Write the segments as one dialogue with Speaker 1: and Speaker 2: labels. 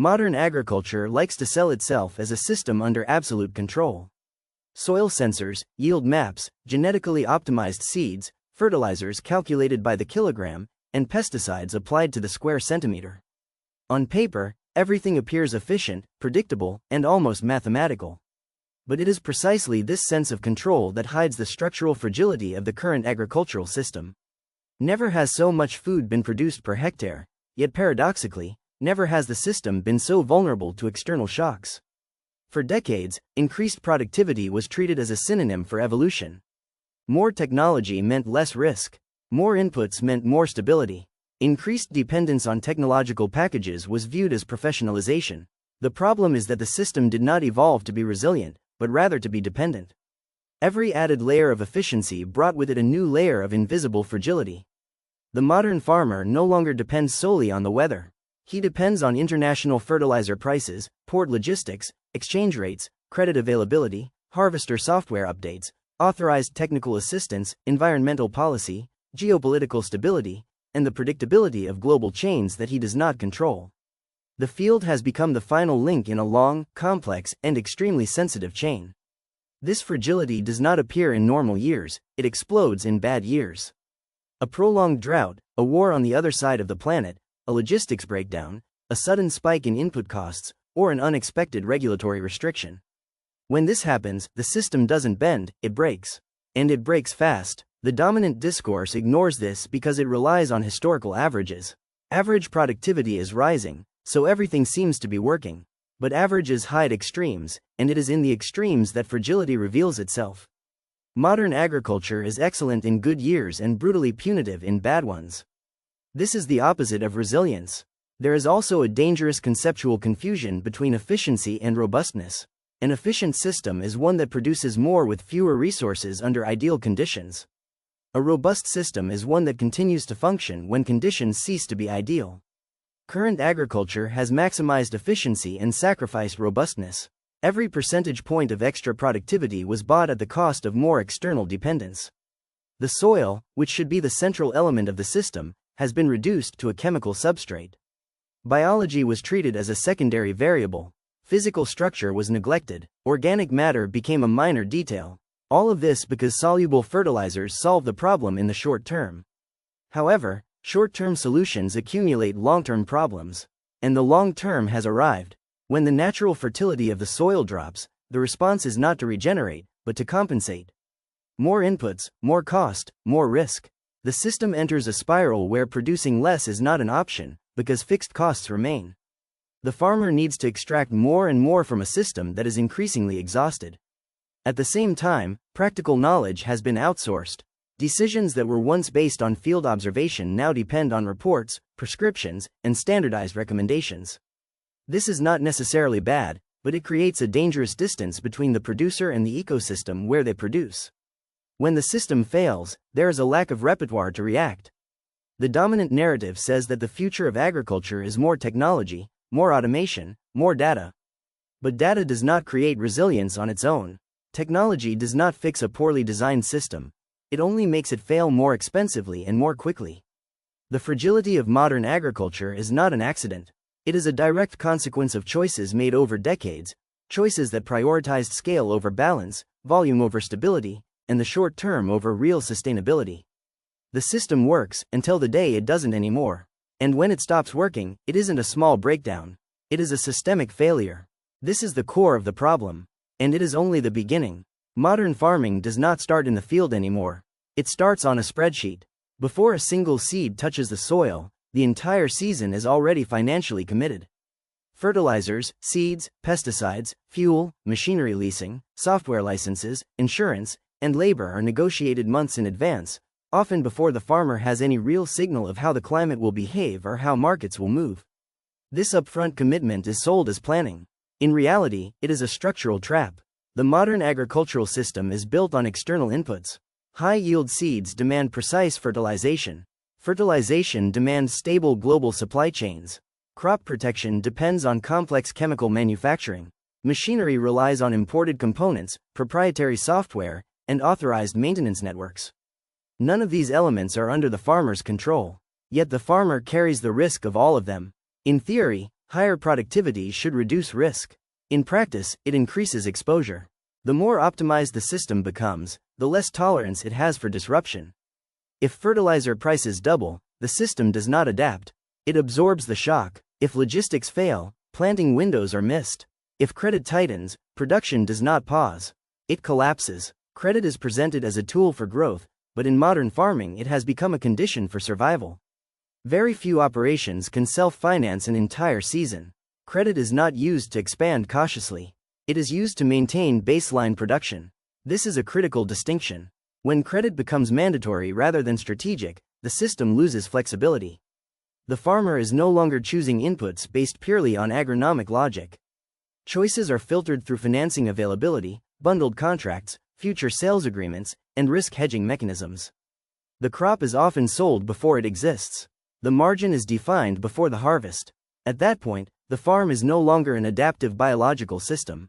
Speaker 1: Modern agriculture likes to sell itself as a system under absolute control. Soil sensors, yield maps, genetically optimized seeds, fertilizers calculated by the kilogram, and pesticides applied to the square centimeter. On paper, everything appears efficient, predictable, and almost mathematical. But it is precisely this sense of control that hides the structural fragility of the current agricultural system. Never has so much food been produced per hectare, yet paradoxically, never has the system been so vulnerable to external shocks. For decades, increased productivity was treated as a synonym for evolution. More technology meant less risk. More inputs meant more stability. Increased dependence on technological packages was viewed as professionalization. The problem is that the system did not evolve to be resilient, but rather to be dependent. Every added layer of efficiency brought with it a new layer of invisible fragility. The modern farmer no longer depends solely on the weather. He depends on international fertilizer prices, port logistics, exchange rates, credit availability, harvester software updates, authorized technical assistance, environmental policy, geopolitical stability, and the predictability of global chains that he does not control. The field has become the final link in a long, complex, and extremely sensitive chain. This fragility does not appear in normal years, it explodes in bad years. A prolonged drought, a war on the other side of the planet, a logistics breakdown, a sudden spike in input costs, or an unexpected regulatory restriction. When this happens, the system doesn't bend, it breaks. And it breaks fast. The dominant discourse ignores this because it relies on historical averages. Average productivity is rising, so everything seems to be working. But averages hide extremes, and it is in the extremes that fragility reveals itself. Modern agriculture is excellent in good years and brutally punitive in bad ones. This is the opposite of resilience. There is also a dangerous conceptual confusion between efficiency and robustness. An efficient system is one that produces more with fewer resources under ideal conditions. A robust system is one that continues to function when conditions cease to be ideal. Current agriculture has maximized efficiency and sacrificed robustness. Every percentage point of extra productivity was bought at the cost of more external dependence. The soil, which should be the central element of the system, has been reduced to a chemical substrate. Biology was treated as a secondary variable. Physical structure was neglected. Organic matter became a minor detail. All of this because soluble fertilizers solve the problem in the short term. However, short-term solutions accumulate long-term problems. And the long term has arrived. When the natural fertility of the soil drops, the response is not to regenerate, but to compensate. More inputs, more cost, more risk. The system enters a spiral where producing less is not an option, because fixed costs remain. The farmer needs to extract more and more from a system that is increasingly exhausted. At the same time, practical knowledge has been outsourced. Decisions that were once based on field observation now depend on reports, prescriptions, and standardized recommendations. This is not necessarily bad, but it creates a dangerous distance between the producer and the ecosystem where they produce. When the system fails, there is a lack of repertoire to react. The dominant narrative says that the future of agriculture is more technology, more automation, more data. But data does not create resilience on its own. Technology does not fix a poorly designed system. It only makes it fail more expensively and more quickly. The fragility of modern agriculture is not an accident. It is a direct consequence of choices made over decades, choices that prioritized scale over balance, volume over stability, and the short term over real sustainability. The system works until the day it doesn't anymore. And when it stops working, it isn't a small breakdown. It is a systemic failure. This is the core of the problem. And it is only the beginning. Modern farming does not start in the field anymore. It starts on a spreadsheet. Before a single seed touches the soil, the entire season is already financially committed. Fertilizers, seeds, pesticides, fuel, machinery leasing, software licenses, insurance, and labor are negotiated months in advance, often before the farmer has any real signal of how the climate will behave or how markets will move. This upfront commitment is sold as planning. In reality, it is a structural trap. The modern agricultural system is built on external inputs. High-yield seeds demand precise fertilization. Fertilization demands stable global supply chains. Crop protection depends on complex chemical manufacturing. Machinery relies on imported components, proprietary software, and authorized maintenance networks. None of these elements are under the farmer's control. Yet the farmer carries the risk of all of them. In theory, Higher productivity should reduce risk. In practice, it increases exposure. The more optimized the system becomes, the less tolerance it has for disruption. If fertilizer prices double, the system does not adapt. It absorbs the shock. If logistics fail, planting windows are missed. If credit tightens, production does not pause. It collapses. Credit is presented as a tool for growth, but in modern farming it has become a condition for survival. Very few operations can self-finance an entire season. Credit is not used to expand cautiously. It is used to maintain baseline production. This is a critical distinction. When credit becomes mandatory rather than strategic, the system loses flexibility. The farmer is no longer choosing inputs based purely on agronomic logic. Choices are filtered through financing availability, bundled contracts, future sales agreements, and risk hedging mechanisms. The crop is often sold before it exists. The margin is defined before the harvest. At that point, the farm is no longer an adaptive biological system.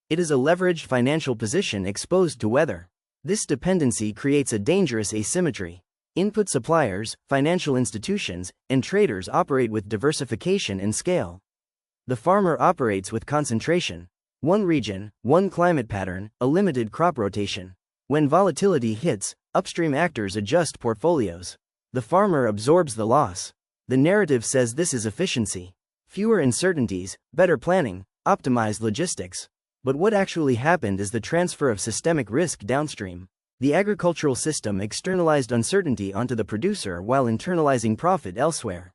Speaker 1: It is a leveraged financial position exposed to weather. This dependency creates a dangerous asymmetry. Input suppliers, financial institutions, and traders operate with diversification and scale. The farmer operates with concentration. One region, one climate pattern, a limited crop rotation. When volatility hits, upstream actors adjust portfolios. The farmer absorbs the loss. The narrative says this is efficiency. Fewer uncertainties, better planning, optimized logistics. But what actually happened is the transfer of systemic risk downstream. The agricultural system externalized uncertainty onto the producer while internalizing profit elsewhere.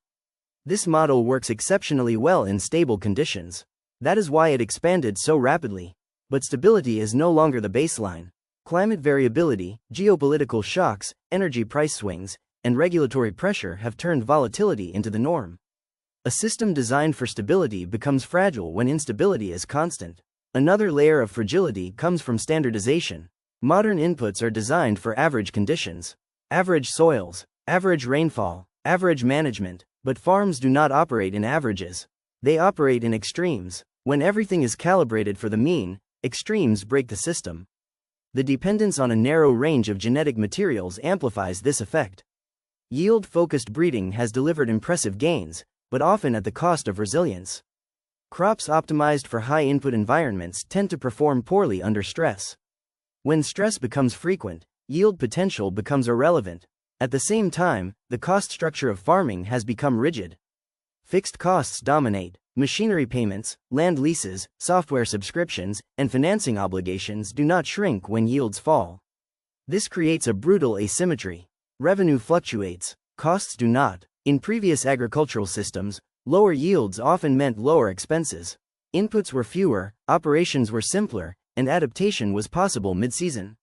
Speaker 1: This model works exceptionally well in stable conditions. That is why it expanded so rapidly. But stability is no longer the baseline. Climate variability, geopolitical shocks, energy price swings, and regulatory pressure have turned volatility into the norm. A system designed for stability becomes fragile when instability is constant. Another layer of fragility comes from standardization. Modern inputs are designed for average conditions, average soils, average rainfall, average management, but farms do not operate in averages. They operate in extremes. When everything is calibrated for the mean, extremes break the system. The dependence on a narrow range of genetic materials amplifies this effect. Yield-focused breeding has delivered impressive gains, but often at the cost of resilience. Crops optimized for high-input environments tend to perform poorly under stress. When stress becomes frequent, yield potential becomes irrelevant. At the same time, the cost structure of farming has become rigid. Fixed costs dominate. Machinery payments, land leases, software subscriptions, and financing obligations do not shrink when yields fall. This creates a brutal asymmetry. Revenue fluctuates, costs do not. In previous agricultural systems, lower yields often meant lower expenses. Inputs were fewer, operations were simpler, and adaptation was possible mid-season.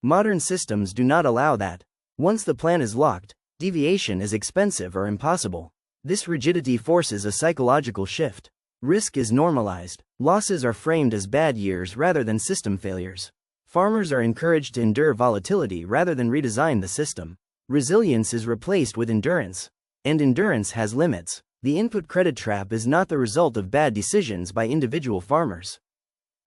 Speaker 1: Modern systems do not allow that. Once the plan is locked, deviation is expensive or impossible. This rigidity forces a psychological shift. Risk is normalized. Losses are framed as bad years rather than system failures. Farmers are encouraged to endure volatility rather than redesign the system. Resilience is replaced with endurance. And endurance has limits. The input credit trap is not the result of bad decisions by individual farmers.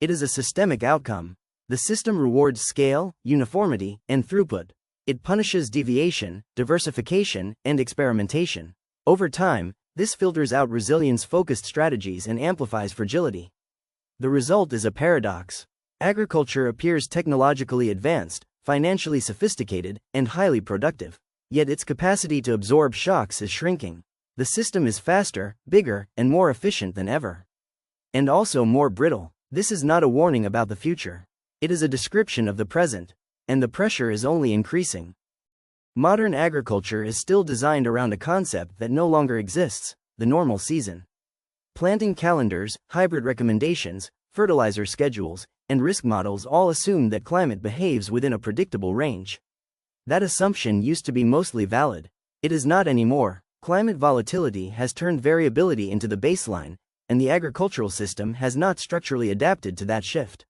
Speaker 1: It is a systemic outcome. The system rewards scale, uniformity, and throughput. It punishes deviation, diversification, and experimentation. Over time, this filters out resilience-focused strategies and amplifies fragility. The result is a paradox. Agriculture appears technologically advanced, financially sophisticated, and highly productive. Yet its capacity to absorb shocks is shrinking. The system is faster, bigger, and more efficient than ever. And also more brittle. This is not a warning about the future. It is a description of the present. And the pressure is only increasing. Modern agriculture is still designed around a concept that no longer exists: the normal season. Planting calendars, hybrid recommendations, fertilizer schedules, and risk models all assume that climate behaves within a predictable range. That assumption used to be mostly valid. It is not anymore. Climate volatility has turned variability into the baseline, and the agricultural system has not structurally adapted to that shift.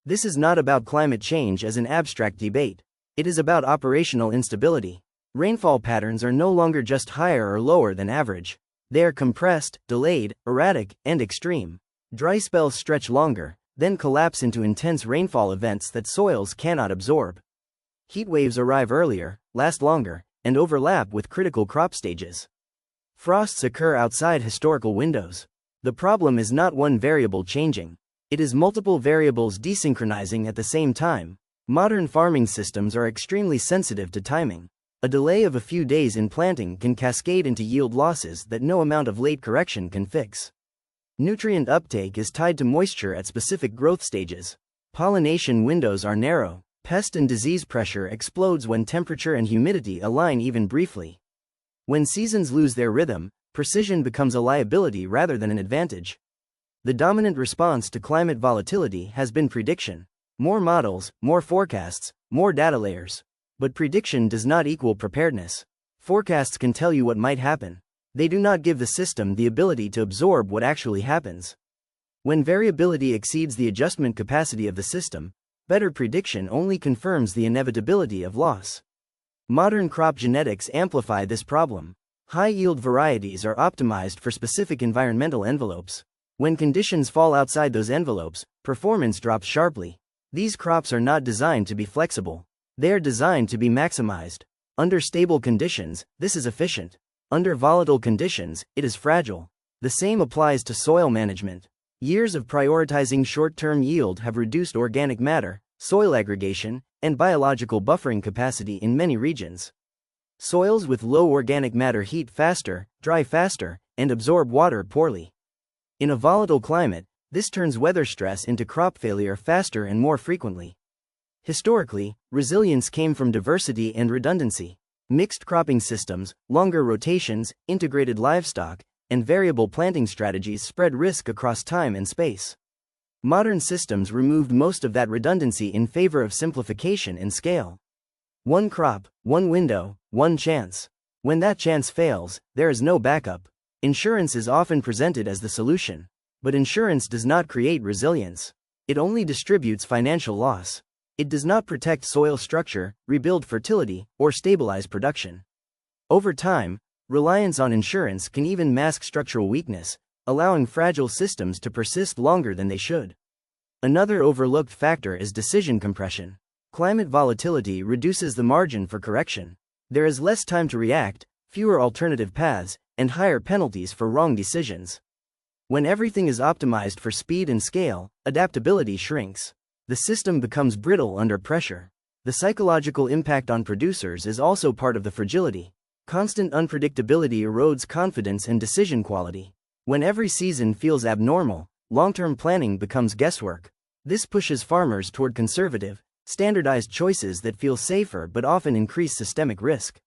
Speaker 1: This is not about climate change as an abstract debate. It is about operational instability. Rainfall patterns are no longer just higher or lower than average. They are compressed, delayed, erratic, and extreme. Dry spells stretch longer, then collapse into intense rainfall events that soils cannot absorb. Heat waves arrive earlier, last longer, and overlap with critical crop stages. Frosts occur outside historical windows. The problem is not one variable changing. It is multiple variables desynchronizing at the same time. Modern farming systems are extremely sensitive to timing. A delay of a few days in planting can cascade into yield losses that no amount of late correction can fix. Nutrient uptake is tied to moisture at specific growth stages. Pollination windows are narrow. Pest and disease pressure explodes when temperature and humidity align even briefly. When seasons lose their rhythm, precision becomes a liability rather than an advantage. The dominant response to climate volatility has been prediction. More models, more forecasts, more data layers. But prediction does not equal preparedness. Forecasts can tell you what might happen. They do not give the system the ability to absorb what actually happens. When variability exceeds the adjustment capacity of the system, better prediction only confirms the inevitability of loss. Modern crop genetics amplify this problem. High-yield varieties are optimized for specific environmental envelopes. When conditions fall outside those envelopes, performance drops sharply. These crops are not designed to be flexible. They are designed to be maximized. Under stable conditions, this is efficient. Under volatile conditions, it is fragile. The same applies to soil management. Years of prioritizing short-term yield have reduced organic matter, soil aggregation, and biological buffering capacity in many regions. Soils with low organic matter heat faster, dry faster, and absorb water poorly. In a volatile climate, this turns weather stress into crop failure faster and more frequently. Historically, resilience came from diversity and redundancy. Mixed cropping systems, longer rotations, integrated livestock, and variable planting strategies spread risk across time and space. Modern systems removed most of that redundancy in favor of simplification and scale. One crop, one window, one chance. When that chance fails, there is no backup. Insurance is often presented as the solution. But insurance does not create resilience. It only distributes financial loss. It does not protect soil structure, rebuild fertility, or stabilize production. Over time, reliance on insurance can even mask structural weakness, allowing fragile systems to persist longer than they should. Another overlooked factor is decision compression. Climate volatility reduces the margin for correction. There is less time to react, fewer alternative paths, and higher penalties for wrong decisions. When everything is optimized for speed and scale, adaptability shrinks. The system becomes brittle under pressure. The psychological impact on producers is also part of the fragility. Constant unpredictability erodes confidence and decision quality. When every season feels abnormal, long-term planning becomes guesswork. This pushes farmers toward conservative, standardized choices that feel safer but often increase systemic risk.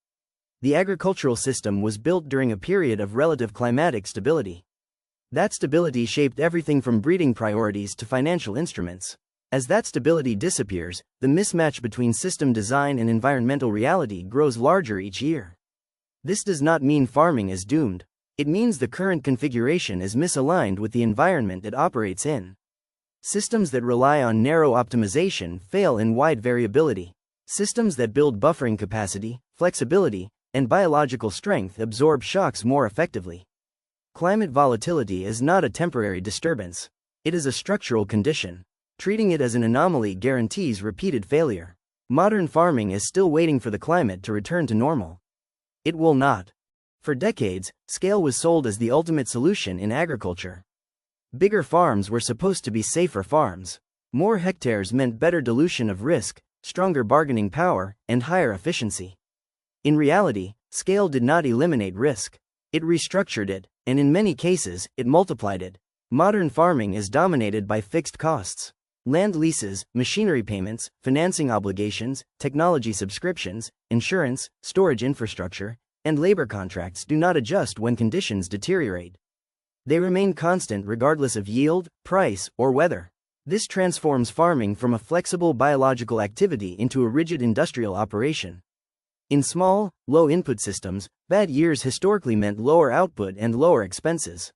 Speaker 1: The agricultural system was built during a period of relative climatic stability. That stability shaped everything from breeding priorities to financial instruments. As that stability disappears, the mismatch between system design and environmental reality grows larger each year. This does not mean farming is doomed. It means the current configuration is misaligned with the environment it operates in. Systems that rely on narrow optimization fail in wide variability. Systems that build buffering capacity, flexibility, and biological strength absorb shocks more effectively. Climate volatility is not a temporary disturbance. It is a structural condition. Treating it as an anomaly guarantees repeated failure. Modern farming is still waiting for the climate to return to normal. It will not. For decades, scale was sold as the ultimate solution in agriculture. Bigger farms were supposed to be safer farms. More hectares meant better dilution of risk, stronger bargaining power, and higher efficiency. In reality, scale did not eliminate risk. It restructured it, and in many cases, it multiplied it. Modern farming is dominated by fixed costs. Land leases, machinery payments, financing obligations, technology subscriptions, insurance, storage infrastructure, and labor contracts do not adjust when conditions deteriorate. They remain constant regardless of yield, price, or weather. This transforms farming from a flexible biological activity into a rigid industrial operation. In small, low-input systems, bad years historically meant lower output and lower expenses.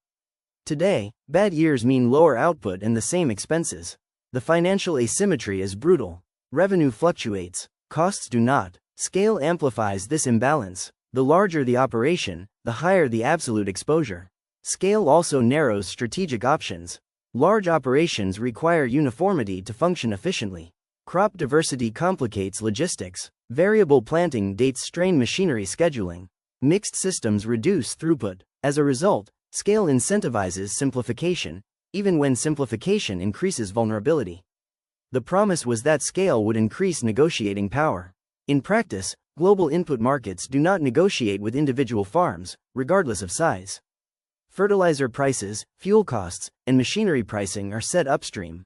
Speaker 1: Today, bad years mean lower output and the same expenses. The financial asymmetry is brutal. Revenue fluctuates, costs do not. Scale amplifies this imbalance. The larger the operation, the higher the absolute exposure. Scale also narrows strategic options. Large operations require uniformity to function efficiently. Crop diversity complicates logistics. Variable planting dates strain machinery scheduling. Mixed systems reduce throughput. As a result, Scale incentivizes simplification, even when simplification increases vulnerability. The promise was that scale would increase negotiating power. In practice, global input markets do not negotiate with individual farms, regardless of size. Fertilizer prices, fuel costs, and machinery pricing are set upstream.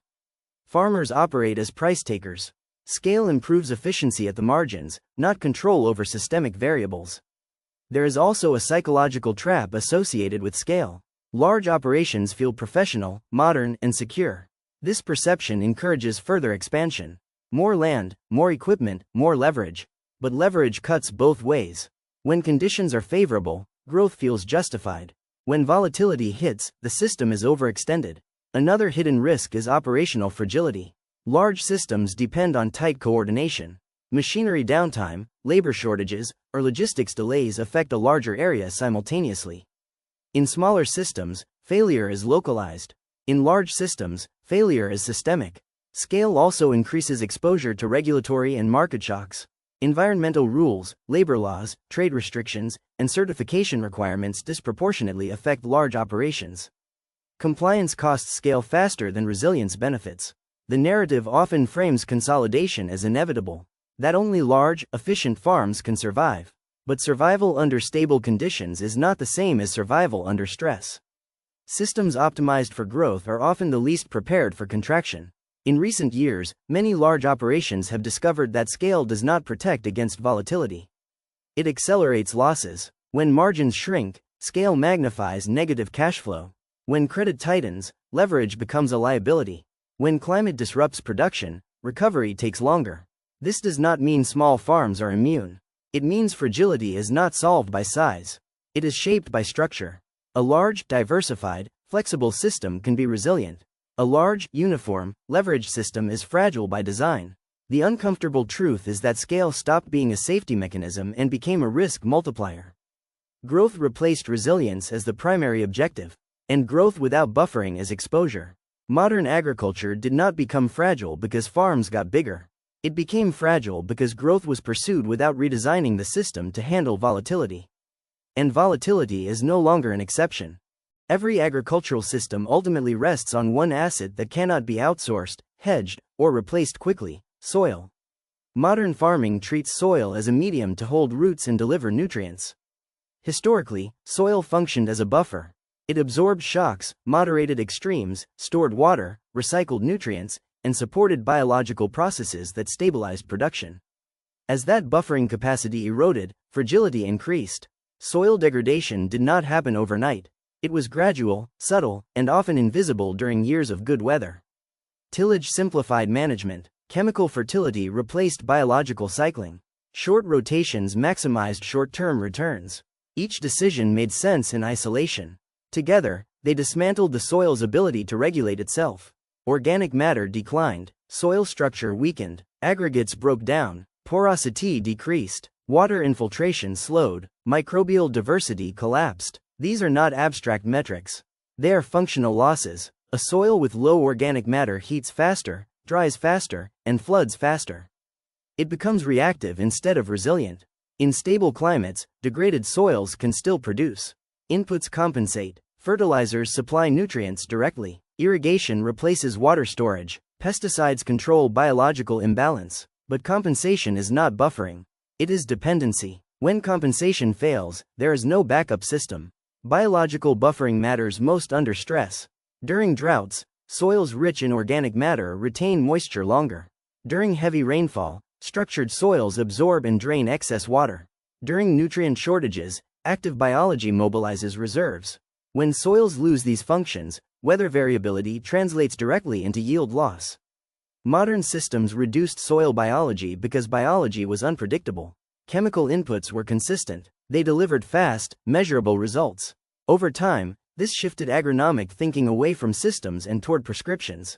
Speaker 1: Farmers operate as price takers. Scale improves efficiency at the margins, not control over systemic variables. There is also a psychological trap associated with scale. Large operations feel professional, modern, and secure. This perception encourages further expansion. More land, more equipment, more leverage. But leverage cuts both ways. When conditions are favorable, growth feels justified. When volatility hits, the system is overextended. Another hidden risk is operational fragility. Large systems depend on tight coordination. Machinery downtime, labor shortages, or logistics delays affect a larger area simultaneously. In smaller systems, failure is localized. In large systems, failure is systemic. Scale also increases exposure to regulatory and market shocks. Environmental rules, labor laws, trade restrictions, and certification requirements disproportionately affect large operations. Compliance costs scale faster than resilience benefits. The narrative often frames consolidation as inevitable, that only large, efficient farms can survive. But survival under stable conditions is not the same as survival under stress. Systems optimized for growth are often the least prepared for contraction. In recent years, many large operations have discovered that scale does not protect against volatility. It accelerates losses. When margins shrink, scale magnifies negative cash flow. When credit tightens, leverage becomes a liability. When climate disrupts production, recovery takes longer. This does not mean small farms are immune. It means fragility is not solved by size. It is shaped by structure. A large, diversified, flexible system can be resilient. A large, uniform, leveraged system is fragile by design. The uncomfortable truth is that scale stopped being a safety mechanism and became a risk multiplier. Growth replaced resilience as the primary objective, and growth without buffering as exposure. Modern agriculture did not become fragile because farms got bigger. It became fragile because growth was pursued without redesigning the system to handle volatility. And volatility is no longer an exception. Every agricultural system ultimately rests on one asset that cannot be outsourced, hedged, or replaced quickly: soil. Modern farming treats soil as a medium to hold roots and deliver nutrients. Historically, soil functioned as a buffer. It absorbed shocks, moderated extremes, stored water, recycled nutrients, and supported biological processes that stabilized production. As that buffering capacity eroded, fragility increased. Soil degradation did not happen overnight. It was gradual, subtle, and often invisible during years of good weather. Tillage simplified management. Chemical fertility replaced biological cycling. Short rotations maximized short-term returns. Each decision made sense in isolation. Together, they dismantled the soil's ability to regulate itself. Organic matter declined, soil structure weakened, aggregates broke down, porosity decreased, water infiltration slowed, microbial diversity collapsed. These are not abstract metrics. They are functional losses. A soil with low organic matter heats faster, dries faster, and floods faster. It becomes reactive instead of resilient. In stable climates, degraded soils can still produce. Inputs compensate. Fertilizers supply nutrients directly. Irrigation replaces water storage. Pesticides control biological imbalance. But compensation is not buffering. It is dependency. When compensation fails, there is no backup system. Biological buffering matters most under stress. During droughts, soils rich in organic matter retain moisture longer. During heavy rainfall, structured soils absorb and drain excess water. During nutrient shortages, active biology mobilizes reserves. When soils lose these functions, weather variability translates directly into yield loss. Modern systems reduced soil biology because biology was unpredictable. Chemical inputs were consistent. They delivered fast, measurable results. Over time, this shifted agronomic thinking away from systems and toward prescriptions.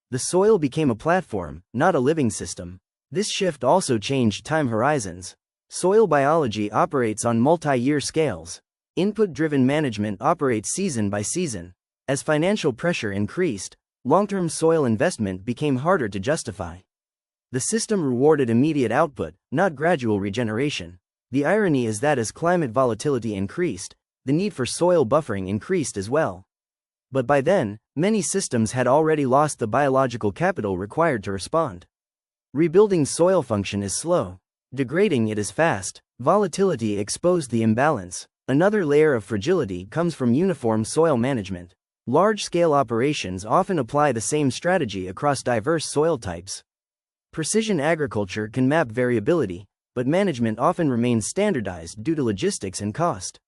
Speaker 1: The soil became a platform, not a living system. This shift also changed time horizons. Soil biology operates on multi-year scales. Input-driven management operates season by season. As financial pressure increased, long-term soil investment became harder to justify. The system rewarded immediate output, not gradual regeneration. The irony is that as climate volatility increased, the need for soil buffering increased as well. But by then, many systems had already lost the biological capital required to respond. Rebuilding soil function is slow. Degrading it is fast. Volatility exposed the imbalance. Another layer of fragility comes from uniform soil management. Large-scale operations often apply the same strategy across diverse soil types. Precision agriculture can map variability, but management often remains standardized due to logistics and cost.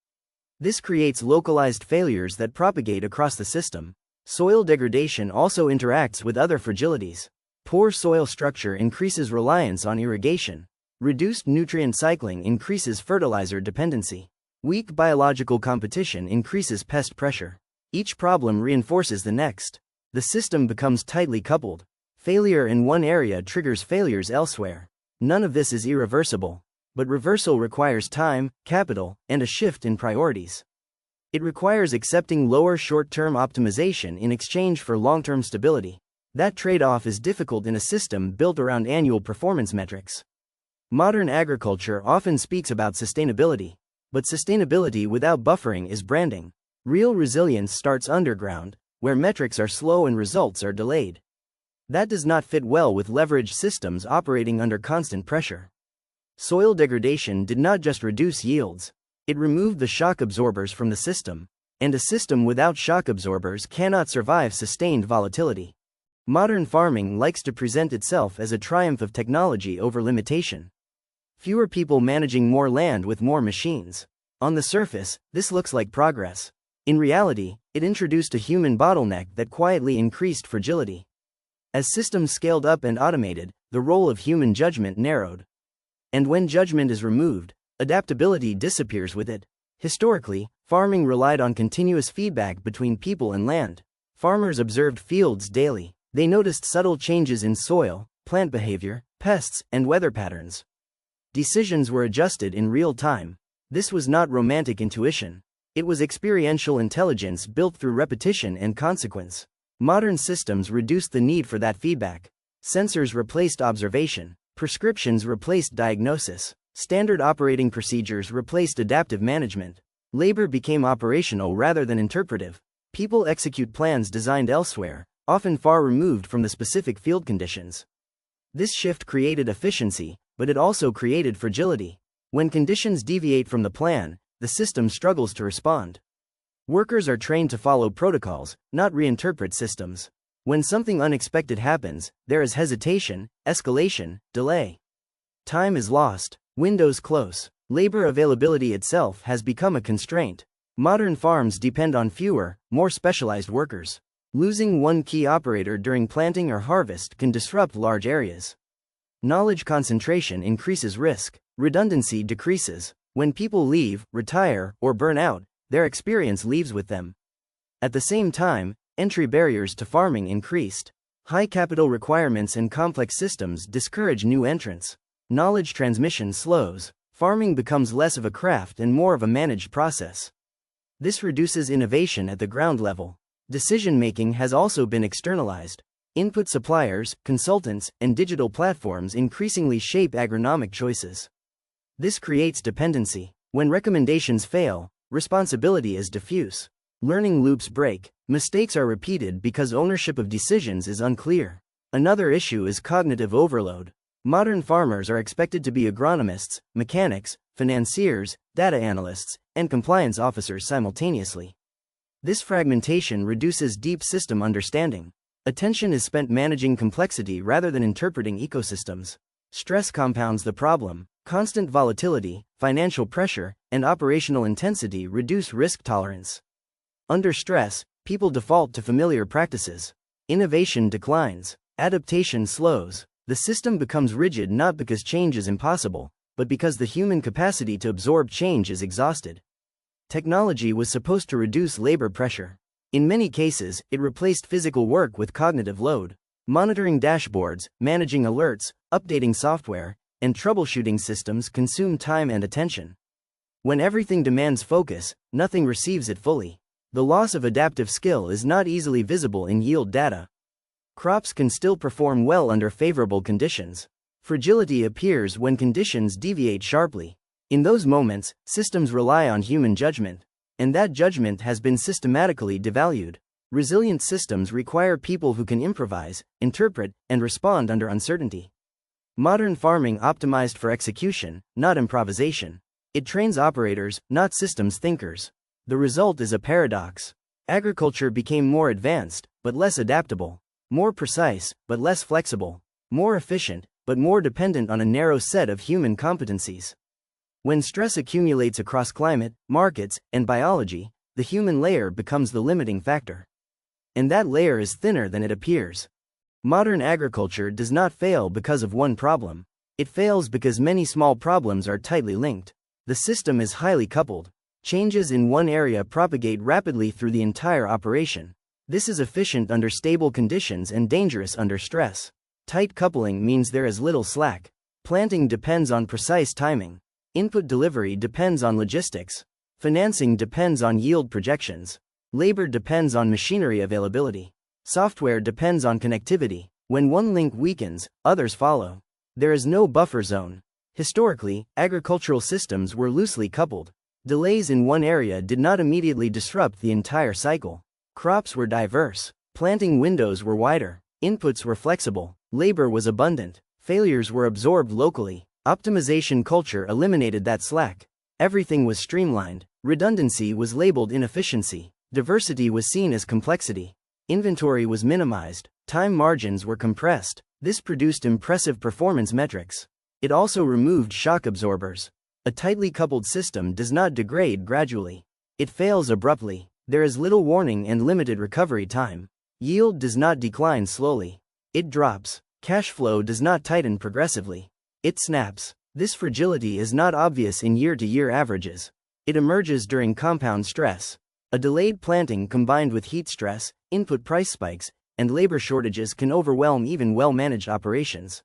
Speaker 1: This creates localized failures that propagate across the system. Soil degradation also interacts with other fragilities. Poor soil structure increases reliance on irrigation. Reduced nutrient cycling increases fertilizer dependency. Weak biological competition increases pest pressure. Each problem reinforces the next. The system becomes tightly coupled. Failure in one area triggers failures elsewhere. None of this is irreversible. But reversal requires time, capital, and a shift in priorities. It requires accepting lower short-term optimization in exchange for long-term stability. That trade-off is difficult in a system built around annual performance metrics. Modern agriculture often speaks about sustainability, but sustainability without buffering is branding. Real resilience starts underground, where metrics are slow and results are delayed. That does not fit well with leveraged systems operating under constant pressure. Soil degradation did not just reduce yields, it removed the shock absorbers from the system, and a system without shock absorbers cannot survive sustained volatility. Modern farming likes to present itself as a triumph of technology over limitation. Fewer people managing more land with more machines. On the surface, this looks like progress. In reality, it introduced a human bottleneck that quietly increased fragility. As systems scaled up and automated, the role of human judgment narrowed. And when judgment is removed, adaptability disappears with it. Historically, farming relied on continuous feedback between people and land. Farmers observed fields daily. They noticed subtle changes in soil, plant behavior, pests, and weather patterns. Decisions were adjusted in real time. This was not romantic intuition. It was experiential intelligence built through repetition and consequence. Modern systems reduced the need for that feedback. Sensors replaced observation. Prescriptions replaced diagnosis. Standard operating procedures replaced adaptive management. Labor became operational rather than interpretive. People execute plans designed elsewhere, often far removed from the specific field conditions. This shift created efficiency, but it also created fragility. When conditions deviate from the plan, the system struggles to respond. Workers are trained to follow protocols, not reinterpret systems. When something unexpected happens, there is hesitation, escalation, delay. Time is lost, windows close. Labor availability itself has become a constraint. Modern farms depend on fewer, more specialized workers. Losing one key operator during planting or harvest can disrupt large areas. Knowledge concentration increases risk. Redundancy decreases. When people leave, retire, or burn out, their experience leaves with them. At the same time, entry barriers to farming increased. High capital requirements and complex systems discourage new entrants. Knowledge transmission slows. Farming becomes less of a craft and more of a managed process. This reduces innovation at the ground level. Decision-making has also been externalized. Input suppliers, consultants, and digital platforms increasingly shape agronomic choices. This creates dependency. When recommendations fail, responsibility is diffuse. Learning loops break. Mistakes are repeated because ownership of decisions is unclear. Another issue is cognitive overload. Modern farmers are expected to be agronomists, mechanics, financiers, data analysts, and compliance officers simultaneously. This fragmentation reduces deep system understanding. Attention is spent managing complexity rather than interpreting ecosystems. Stress compounds the problem. Constant volatility, financial pressure, and operational intensity reduce risk tolerance. Under stress, people default to familiar practices. Innovation declines. Adaptation slows. The system becomes rigid not because change is impossible, but because the human capacity to absorb change is exhausted. Technology was supposed to reduce labor pressure. In many cases, it replaced physical work with cognitive load. Monitoring dashboards, managing alerts, updating software, and troubleshooting systems consume time and attention. When everything demands focus, nothing receives it fully. The loss of adaptive skill is not easily visible in yield data. Crops can still perform well under favorable conditions. Fragility appears when conditions deviate sharply. In those moments, systems rely on human judgment. And that judgment has been systematically devalued. Resilient systems require people who can improvise, interpret, and respond under uncertainty. Modern farming optimized for execution, not improvisation. It trains operators, not systems thinkers. The result is a paradox. Agriculture became more advanced, but less adaptable. More precise, but less flexible. More efficient, but more dependent on a narrow set of human competencies. When stress accumulates across climate, markets, and biology, the human layer becomes the limiting factor. And that layer is thinner than it appears. Modern agriculture does not fail because of one problem. It fails because many small problems are tightly linked. The system is highly coupled. Changes in one area propagate rapidly through the entire operation. This is efficient under stable conditions and dangerous under stress. Tight coupling means there is little slack. Planting depends on precise timing. Input delivery depends on logistics. Financing depends on yield projections. Labor depends on machinery availability. Software depends on connectivity. When one link weakens, others follow. There is no buffer zone. Historically, agricultural systems were loosely coupled. Delays in one area did not immediately disrupt the entire cycle. Crops were diverse. Planting windows were wider. Inputs were flexible. Labor was abundant. Failures were absorbed locally. Optimization culture eliminated that slack. Everything was streamlined. Redundancy was labeled inefficiency. Diversity was seen as complexity. Inventory was minimized. Time margins were compressed. This produced impressive performance metrics. It also removed shock absorbers. A tightly coupled system does not degrade gradually. It fails abruptly. There is little warning and limited recovery time. Yield does not decline slowly. It drops. Cash flow does not tighten progressively. It snaps. This fragility is not obvious in year-to-year averages. It emerges during compound stress. A delayed planting combined with heat stress, input price spikes, and labor shortages can overwhelm even well-managed operations.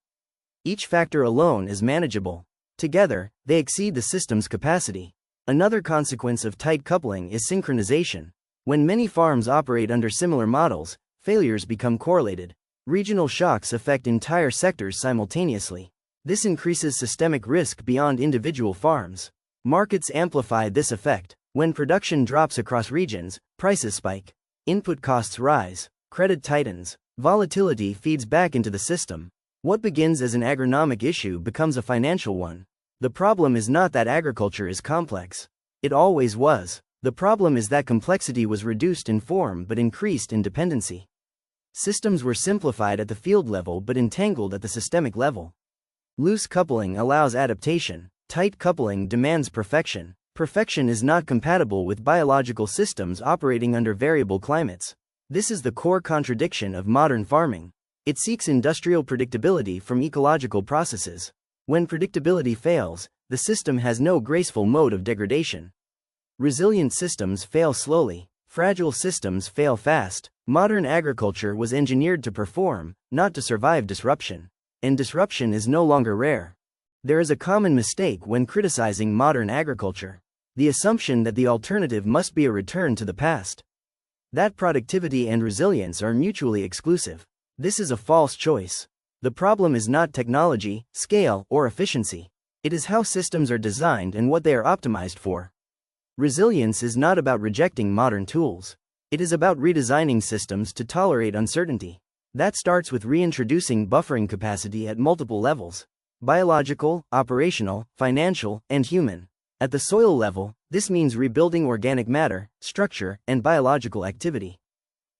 Speaker 1: Each factor alone is manageable. Together, they exceed the system's capacity. Another consequence of tight coupling is synchronization. When many farms operate under similar models, failures become correlated. Regional shocks affect entire sectors simultaneously. This increases systemic risk beyond individual farms. Markets amplify this effect. When production drops across regions, prices spike. Input costs rise. Credit tightens. Volatility feeds back into the system. What begins as an agronomic issue becomes a financial one. The problem is not that agriculture is complex. It always was. The problem is that complexity was reduced in form but increased in dependency. Systems were simplified at the field level but entangled at the systemic level. Loose coupling allows adaptation. Tight coupling demands perfection. Perfection is not compatible with biological systems operating under variable climates. This is the core contradiction of modern farming. It seeks industrial predictability from ecological processes. When predictability fails, the system has no graceful mode of degradation. Resilient systems fail slowly. Fragile systems fail fast. Modern agriculture was engineered to perform, not to survive disruption. And disruption is no longer rare. There is a common mistake when criticizing modern agriculture. The assumption that the alternative must be a return to the past. That productivity and resilience are mutually exclusive. This is a false choice. The problem is not technology, scale, or efficiency. It is how systems are designed and what they are optimized for. Resilience is not about rejecting modern tools. It is about redesigning systems to tolerate uncertainty. That starts with reintroducing buffering capacity at multiple levels: biological, operational, financial, and human. At the soil level, this means rebuilding organic matter, structure, and biological activity.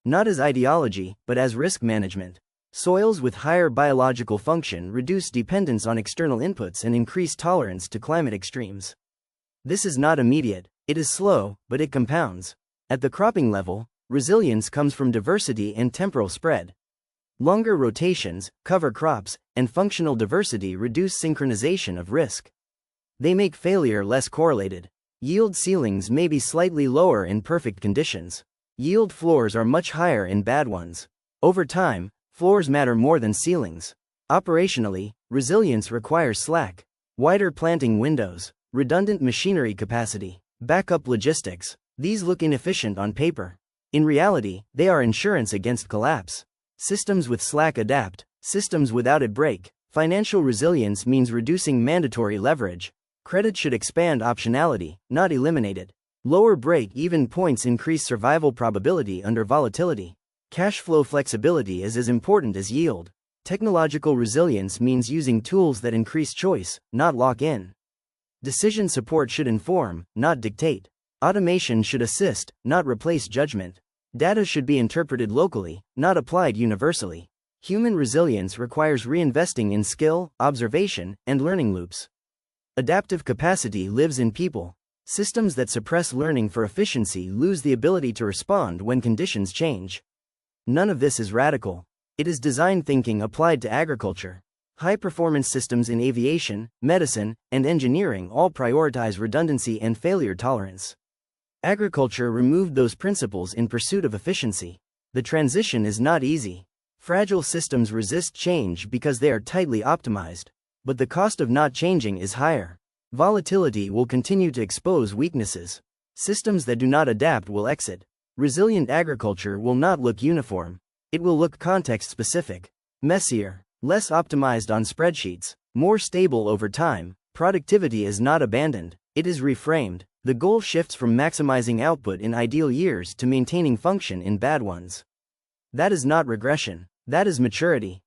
Speaker 1: Not as ideology, but as risk management. Soils with higher biological function reduce dependence on external inputs and increase tolerance to climate extremes. This is not immediate, it is slow, but it compounds. At the cropping level, resilience comes from diversity and temporal spread. Longer rotations, cover crops, and functional diversity reduce synchronization of risk. They make failure less correlated. Yield ceilings may be slightly lower in perfect conditions. Yield floors are much higher in bad ones. Over time, floors matter more than ceilings. Operationally, resilience requires slack, wider planting windows, redundant machinery capacity, backup logistics. These look inefficient on paper. In reality, they are insurance against collapse. Systems with slack adapt, systems without it break. Financial resilience means reducing mandatory leverage. Credit should expand optionality, not eliminate it. Lower break-even points increase survival probability under volatility. Cash flow flexibility is as important as yield. Technological resilience means using tools that increase choice, not lock in. Decision support should inform, not dictate. Automation should assist, not replace judgment. Data should be interpreted locally, not applied universally. Human resilience requires reinvesting in skill, observation, and learning loops. Adaptive capacity lives in people. Systems that suppress learning for efficiency lose the ability to respond when conditions change. None of this is radical. It is design thinking applied to agriculture. High-performance systems in aviation, medicine, and engineering all prioritize redundancy and failure tolerance. Agriculture removed those principles in pursuit of efficiency. The transition is not easy. Fragile systems resist change because they are tightly optimized. But the cost of not changing is higher. Volatility will continue to expose weaknesses. Systems that do not adapt will exit. Resilient agriculture will not look uniform. It will look context-specific. Messier, less optimized on spreadsheets, more stable over time. Productivity is not abandoned, it is reframed. The goal shifts from maximizing output in ideal years to maintaining function in bad ones. That is not regression, that is maturity.